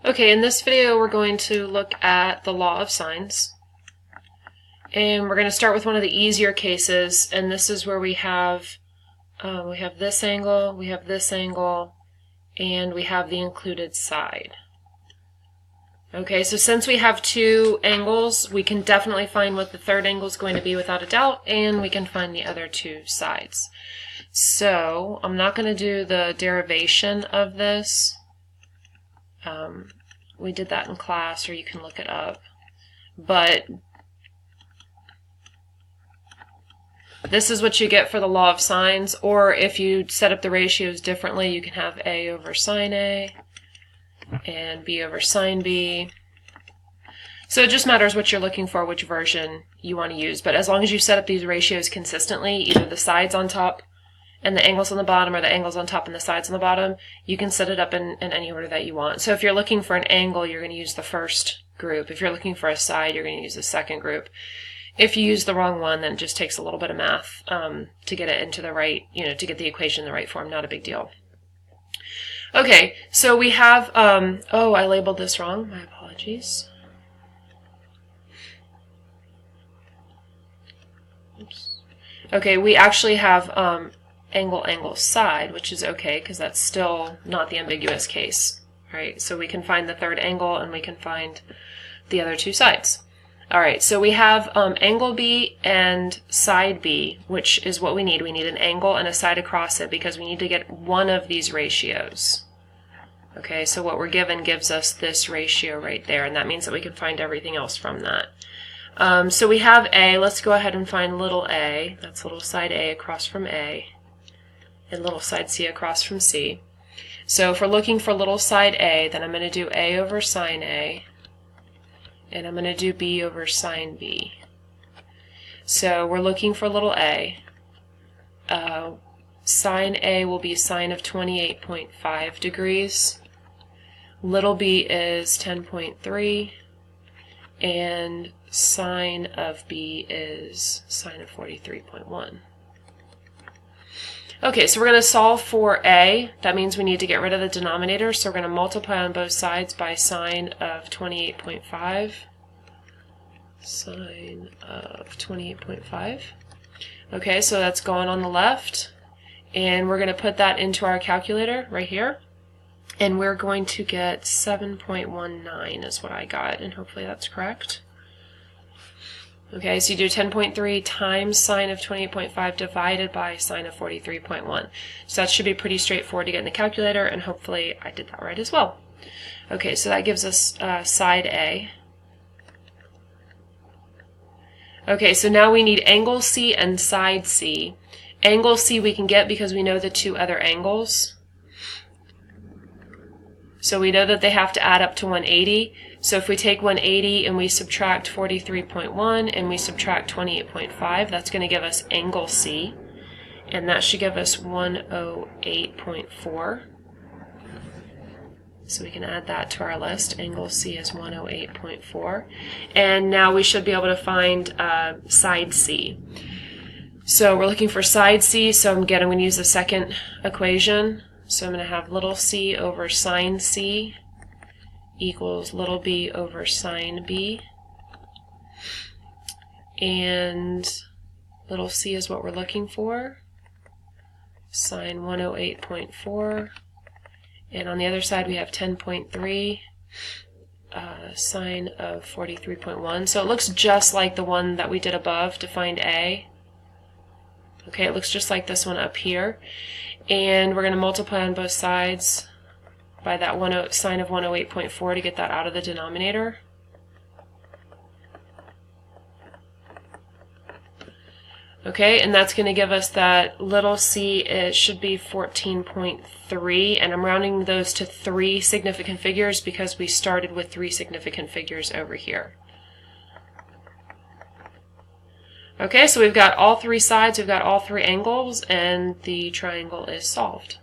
Okay, in this video we're going to look at the law of sines. And we're going to start with one of the easier cases, and this is where we have this angle, we have this angle, and we have the included side. Okay, so since we have two angles, we can definitely find what the third angle is going to be without a doubt, and we can find the other two sides. So I'm not going to do the derivation of this. We did that in class, or you can look it up. But this is what you get for the law of sines, or if you set up the ratios differently, you can have A over sine A and B over sine B. So it just matters what you're looking for, which version you want to use. But as long as you set up these ratios consistently, either the sides on top and the angles on the bottom, or the angles on top and the sides on the bottom, you can set it up in any order that you want. So if you're looking for an angle, you're going to use the first group. If you're looking for a side, you're going to use the second group. If you use the wrong one, then it just takes a little bit of math to get it into the right, to get the equation in the right form. Not a big deal. Okay, so we have, oh, I labeled this wrong. My apologies. Oops. Okay, we actually have angle, angle, side, which is okay because that's still not the ambiguous case, right? So we can find the third angle and we can find the other two sides. All right, so we have angle B and side B, which is what we need. We need an angle and a side across it because we need to get one of these ratios. Okay, so what we're given gives us this ratio right there, and that means that we can find everything else from that. So we have A. Let's go ahead and find little a. That's little side A across from A, and little side C across from C. So if we're looking for little side A, then I'm going to do A over sine A, and I'm going to do B over sine B. So we're looking for little a. Sine A will be sine of 28.5 degrees. Little b is 10.3, and sine of b is sine of 43.1. Okay, so we're going to solve for a. That means we need to get rid of the denominator, so we're going to multiply on both sides by sine of 28.5. Sine of 28.5. Okay, so that's going on the left, and we're going to put that into our calculator right here, and we're going to get 7.19 is what I got, and hopefully that's correct. Okay, so you do 10.3 times sine of 28.5 divided by sine of 43.1. So that should be pretty straightforward to get in the calculator, and hopefully I did that right as well. Okay, so that gives us side A. Okay, so now we need angle C and side C. Angle C we can get because we know the two other angles. So we know that they have to add up to 180. So if we take 180 and we subtract 43.1 and we subtract 28.5, that's going to give us angle C. And that should give us 108.4. So we can add that to our list. Angle C is 108.4. And now we should be able to find side C. So we're looking for side C, so I'm going to use the second equation. So I'm going to have little c over sine C equals little b over sine B. And little c is what we're looking for. Sine 108.4. And on the other side we have 10.3 sine of 43.1. So it looks just like the one that we did above to find A. Okay, it looks just like this one up here. And we're going to multiply on both sides by that sine of 108.4 to get that out of the denominator. Okay, and that's going to give us that little c, it should be 14.3, and I'm rounding those to 3 significant figures because we started with 3 significant figures over here. Okay, so we've got all 3 sides, we've got all 3 angles, and the triangle is solved.